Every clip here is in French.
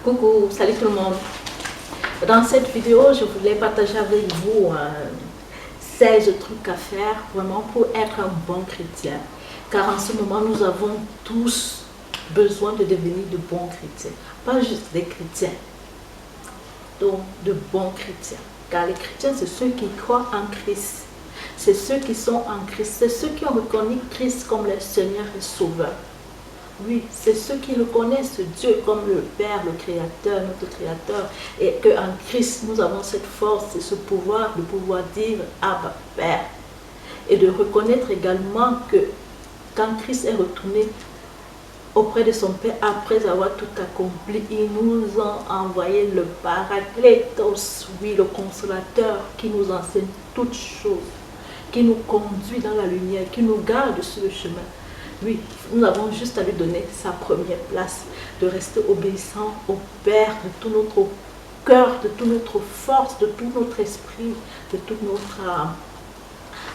Coucou, salut tout le monde. Dans cette vidéo, je voulais partager avec vous 16 trucs à faire vraiment pour être un bon chrétien. Car en ce moment, nous avons tous besoin de devenir de bons chrétiens. Pas juste des chrétiens, donc de bons chrétiens. Car les chrétiens, c'est ceux qui croient en Christ. C'est ceux qui sont en Christ. C'est ceux qui ont reconnu Christ comme le Seigneur et Sauveur. Oui, c'est ceux qui reconnaissent Dieu comme le Père, le Créateur, notre Créateur. Et qu'en Christ, nous avons cette force et ce pouvoir de pouvoir dire Abba, Père. Et de reconnaître également que quand Christ est retourné auprès de son Père, après avoir tout accompli, il nous a envoyé le Paraclétos, oui, le Consolateur, qui nous enseigne toutes choses, qui nous conduit dans la lumière, qui nous garde sur le chemin. Oui, nous avons juste à lui donner sa première place, de rester obéissant au Père de tout notre cœur, de toute notre force, de tout notre esprit, de toute notre âme.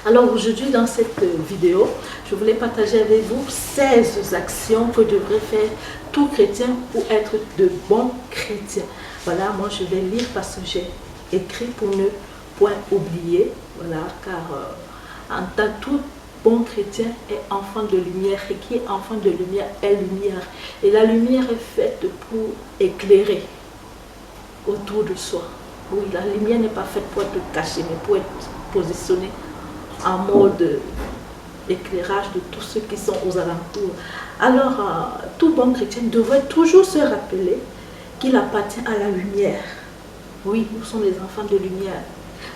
Alors aujourd'hui, dans cette vidéo, je voulais partager avec vous 16 actions que devrait faire tout chrétien pour être de bons chrétiens. Voilà, moi je vais lire parce que j'ai écrit pour ne point oublier. Voilà, car en tant que tout bon chrétien est enfant de lumière, et qui est enfant de lumière est lumière. Et la lumière est faite pour éclairer autour de soi. Oui, la lumière n'est pas faite pour être cachée, mais pour être positionnée en mode éclairage de tous ceux qui sont aux alentours. Alors, tout bon chrétien devrait toujours se rappeler qu'il appartient à la lumière. Oui, nous sommes les enfants de lumière,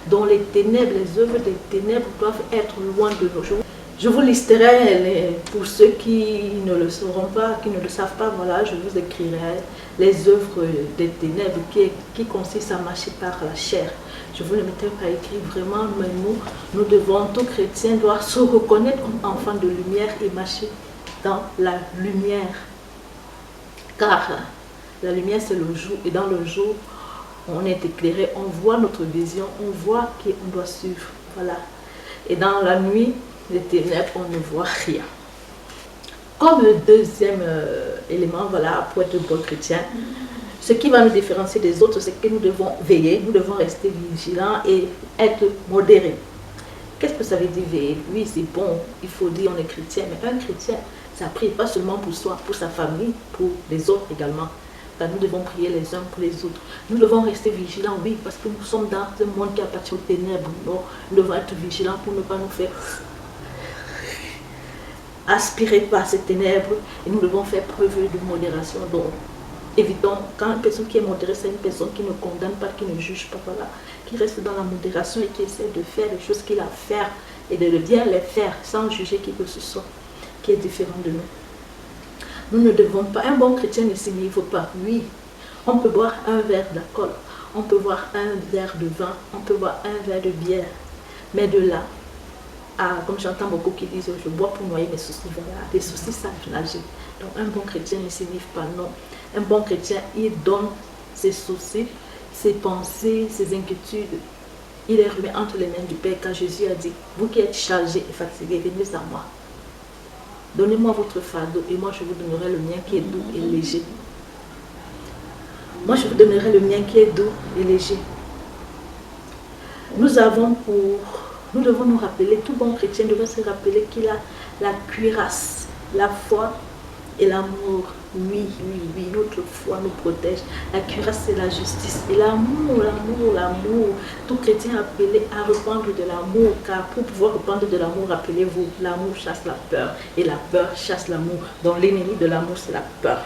dont les ténèbres, les œuvres des ténèbres doivent être loin de nos jours. Je vous listerai, pour ceux qui ne le sauront pas, qui ne le savent pas, voilà, je vous écrirai les œuvres des ténèbres qui consistent à marcher par la chair. Je vous le mettrai par écrit, vraiment, mais nous devons, tout chrétien doit se reconnaître comme enfant de lumière et marcher dans la lumière. Car la lumière c'est le jour, et dans le jour, on est éclairé, on voit notre vision, on voit qu'on doit suivre, voilà. Et dans la nuit, les ténèbres, on ne voit rien. Comme deuxième élément, voilà, pour être bon chrétien, ce qui va nous différencier des autres, c'est que nous devons veiller, nous devons rester vigilants et être modérés. Qu'est-ce que ça veut dire veiller? Oui, c'est bon, il faut dire on est chrétien, mais un chrétien, ça prie pas seulement pour soi, pour sa famille, pour les autres également. Car nous devons prier les uns pour les autres. Nous devons rester vigilants, oui, parce que nous sommes dans un monde qui appartient aux ténèbres. Non, nous devons être vigilants pour ne pas nous faire aspirer par ces ténèbres, et nous devons faire preuve de modération. Donc, évitons, quand une personne qui est modérée, c'est une personne qui ne condamne pas, qui ne juge pas, voilà, qui reste dans la modération et qui essaie de faire les choses qu'il a à faire et de bien les faire sans juger qui que ce soit qui est différent de nous. Nous ne devons pas, un bon chrétien ne s'enivre pas. Oui, on peut boire un verre d'alcool, on peut boire un verre de vin, on peut boire un verre de bière, mais de là, comme j'entends beaucoup qui disent je bois pour noyer mes soucis, voilà, des soucis savent nager. Donc un bon chrétien ne s'enivre pas, non. Un bon chrétien, il donne ses soucis, ses pensées, ses inquiétudes, il les remet entre les mains du Père, car Jésus a dit, vous qui êtes chargés et fatigués, venez à moi. Donnez-moi votre fardeau et moi je vous donnerai le mien qui est doux et léger. Moi je vous donnerai le mien qui est doux et léger. Nous devons nous rappeler, tout bon chrétien devrait se rappeler qu'il a la cuirasse, la foi et l'amour. Oui, oui, oui, notre foi nous protège. La cuirasse c'est la justice et l'amour, l'amour, l'amour. Tout chrétien est appelé à répandre de l'amour, car pour pouvoir répandre de l'amour, rappelez-vous, l'amour chasse la peur et la peur chasse l'amour. Donc l'ennemi de l'amour c'est la peur.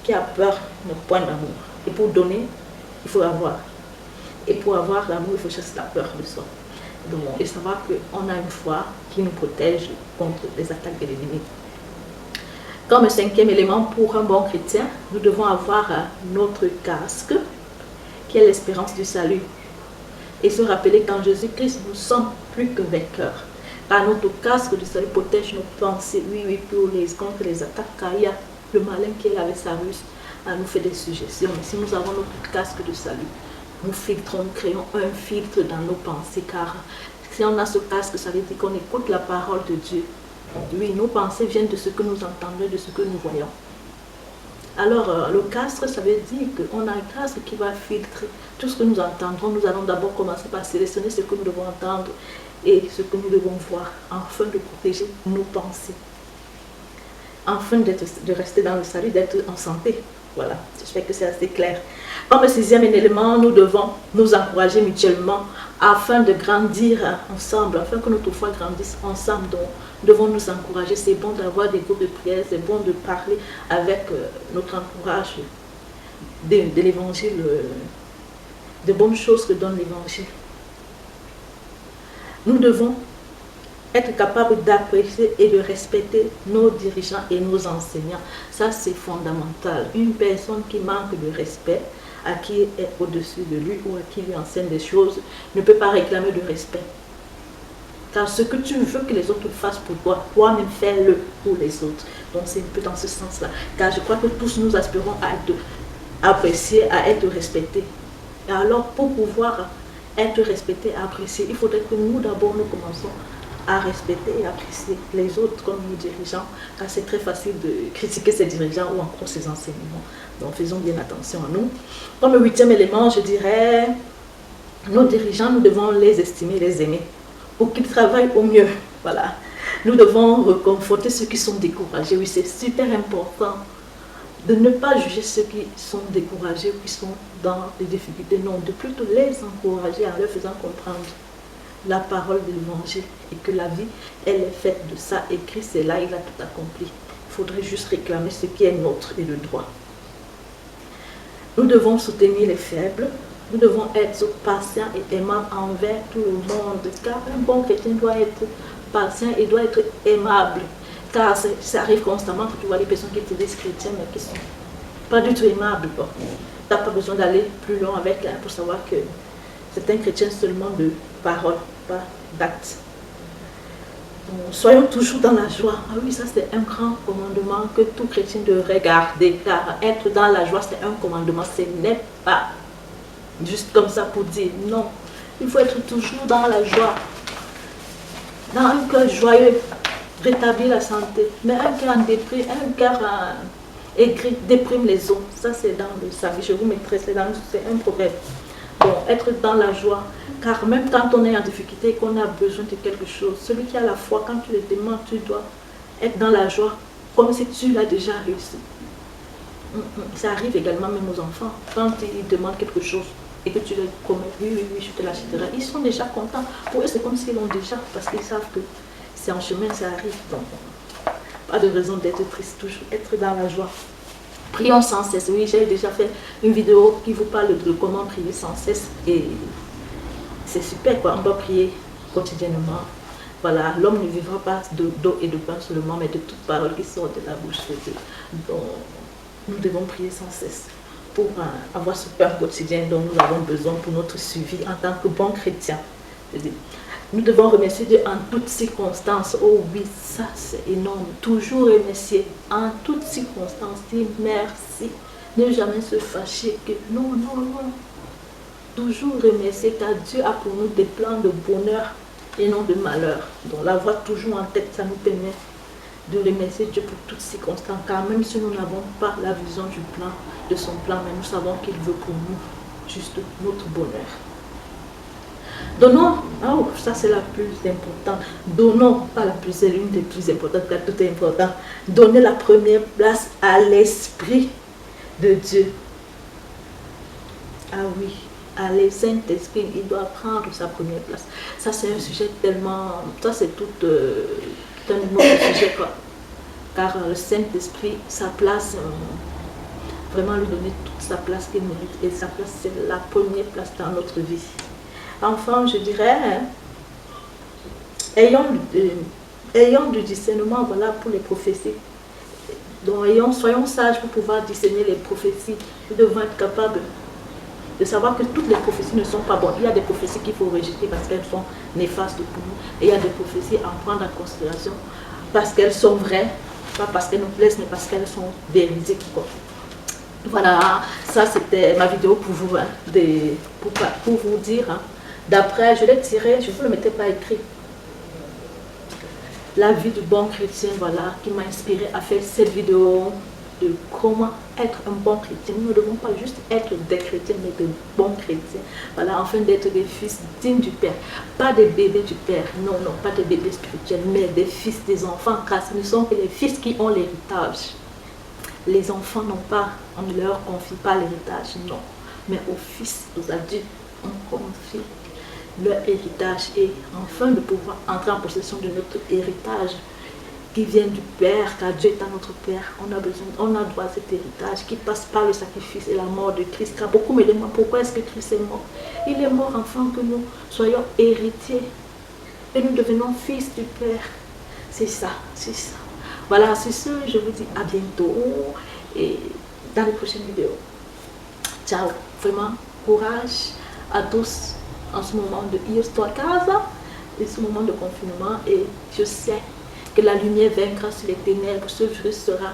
Qui a peur ne point d'amour. Et pour donner, il faut avoir. Et pour avoir l'amour, il faut chasser la peur de soi. Donc, et savoir qu'on a une foi qui nous protège contre les attaques de l'ennemi. Comme cinquième élément pour un bon chrétien, nous devons avoir notre casque, qui est l'espérance du salut. Et se rappeler qu'en Jésus-Christ, nous sommes plus que vainqueurs. Car notre casque du salut protège nos pensées, oui, oui, contre les attaques, car il y a le malin qui est là avec sa ruse à nous faire des suggestions. Mais si nous avons notre casque de salut, nous filtrons, nous créons un filtre dans nos pensées, car si on a ce casque, ça veut dire qu'on écoute la parole de Dieu. Oui, nos pensées viennent de ce que nous entendons, de ce que nous voyons. Alors, le castre, ça veut dire qu'on a un castre qui va filtrer tout ce que nous entendrons. Nous allons d'abord commencer par sélectionner ce que nous devons entendre et ce que nous devons voir, afin de protéger nos pensées, afin de rester dans le salut, d'être en santé. Voilà, j'espère que c'est assez clair. Comme sixième élément, nous devons nous encourager mutuellement afin de grandir ensemble, afin que notre foi grandisse ensemble. Donc, nous devons nous encourager. C'est bon d'avoir des groupes de prière, c'est bon de parler avec notre entourage de l'évangile, de bonnes choses que donne l'évangile. Nous devons être capables d'apprécier et de respecter nos dirigeants et nos enseignants. Ça, c'est fondamental. Une personne qui manque de respect, à qui est au-dessus de lui ou à qui lui enseigne des choses, ne peut pas réclamer de respect. Car ce que tu veux que les autres fassent pour toi, toi-même fais-le pour les autres. Donc c'est un peu dans ce sens-là. Car je crois que tous nous aspirons à être appréciés, à être respectés. Et alors pour pouvoir être respectés, appréciés, il faudrait que nous d'abord nous commençons à respecter et apprécier les autres comme nos dirigeants, car c'est très facile de critiquer ces dirigeants ou encore ces enseignements. Donc faisons bien attention à nous. Comme le huitième élément, je dirais, nos dirigeants, nous devons les estimer, les aimer, pour qu'ils travaillent au mieux. Voilà. Nous devons réconforter ceux qui sont découragés. Oui, c'est super important de ne pas juger ceux qui sont découragés ou qui sont dans des difficultés. Non, de plutôt les encourager en leur faisant comprendre la parole de l'évangile et que la vie, elle est faite de ça. Et Christ est là, il a tout accompli. Il faudrait juste réclamer ce qui est nôtre et le droit. Nous devons soutenir les faibles. Nous devons être patients et aimables envers tout le monde. Car un bon chrétien doit être patient et doit être aimable. Car ça arrive constamment que tu vois des personnes qui te disent chrétiennes mais qui ne sont pas du tout aimables. Bon. Tu n'as pas besoin d'aller plus loin avec elle pour savoir que c'est un chrétien seulement de parole, pas d'actes. Soyons toujours dans la joie. Ah oui, ça c'est un grand commandement que tout chrétien devrait garder. Car être dans la joie, c'est un commandement. Ce n'est pas juste comme ça pour dire non. Il faut être toujours dans la joie. Dans un cœur joyeux, rétablir la santé. Mais un cœur en déprime, un cœur aigri déprime les autres. Ça c'est dans le salut. Je vous mettrai, c'est un proverbe. Bon, être dans la joie. Car même quand on est en difficulté et qu'on a besoin de quelque chose, celui qui a la foi, quand tu le demandes, tu dois être dans la joie, comme si tu l'as déjà réussi. Ça arrive également même aux enfants. Quand ils demandent quelque chose et que tu leur promets, oui, je te l'achèterai, ils sont déjà contents. Pour eux, c'est comme s'ils l'ont déjà, parce qu'ils savent que c'est en chemin, ça arrive. Donc, pas de raison d'être triste, toujours être dans la joie. Prions sans cesse. Oui, j'ai déjà fait une vidéo qui vous parle de comment prier sans cesse. Et c'est super, quoi. On doit prier quotidiennement. Voilà, l'homme ne vivra pas d'eau et de pain seulement, mais de toute parole qui sort de la bouche de Dieu. Donc, nous devons prier sans cesse pour avoir ce pain quotidien dont nous avons besoin pour notre suivi en tant que bons chrétiens. Nous devons remercier Dieu en toutes circonstances. Oh oui, ça c'est énorme. Toujours remercier en toutes circonstances. Dire merci. Ne jamais se fâcher que non. Toujours remercier car Dieu a pour nous des plans de bonheur et non de malheur. Donc l'avoir toujours en tête, ça nous permet de remercier Dieu pour toutes circonstances. Car même si nous n'avons pas la vision du plan, de son plan, mais nous savons qu'il veut pour nous juste notre bonheur. Donnons, oh, ça c'est la plus importante. Donnons, pas la plus, c'est l'une des plus importantes, car tout est important. Donnez la première place à l'Esprit de Dieu. Ah oui, allez, Saint-Esprit, il doit prendre sa première place. Ça c'est un sujet tellement, ça c'est tout un autre sujet quoi. Car le Saint-Esprit, sa place, vraiment lui donner toute sa place qu'il mérite. Et sa place, c'est la première place dans notre vie. Enfin, je dirais, ayons du discernement, voilà, pour les prophéties. Donc, soyons sages pour pouvoir discerner les prophéties. Nous devons être capables de savoir que toutes les prophéties ne sont pas bonnes. Il y a des prophéties qu'il faut rejeter parce qu'elles sont néfastes pour nous. Et il y a des prophéties à prendre en considération parce qu'elles sont vraies, pas parce qu'elles nous plaisent, mais parce qu'elles sont véridiques. Voilà, ça c'était ma vidéo pour vous, hein, pour vous dire. Hein. D'après, je l'ai tiré, je ne vous le mettais pas écrit. La vie du bon chrétien, voilà, qui m'a inspiré à faire cette vidéo. de comment être un bon chrétien. Nous ne devons pas juste être des chrétiens, mais de bons chrétiens. Voilà, afin d'être des fils dignes du Père. Pas des bébés du Père, non, non, pas des bébés spirituels, mais des fils, des enfants, car ce ne sont que les fils qui ont l'héritage. Les enfants n'ont pas, on ne leur confie pas l'héritage, non. Mais aux fils, aux adultes, on confie leur héritage et enfin de pouvoir entrer en possession de notre héritage qui vient du Père, car Dieu est notre Père. On a besoin, on a droit à cet héritage qui passe par le sacrifice et la mort de Christ. Car beaucoup me demandent pourquoi est-ce que Christ est mort. Il est mort afin que nous soyons héritiers et nous devenons fils du Père. C'est ça, c'est ça. Voilà, c'est ce, je vous dis à bientôt et dans les prochaines vidéos. Ciao, vraiment courage à tous en ce moment de IOS Casa et ce moment de confinement, et je sais que la lumière vaincra sur les ténèbres, ce virus sera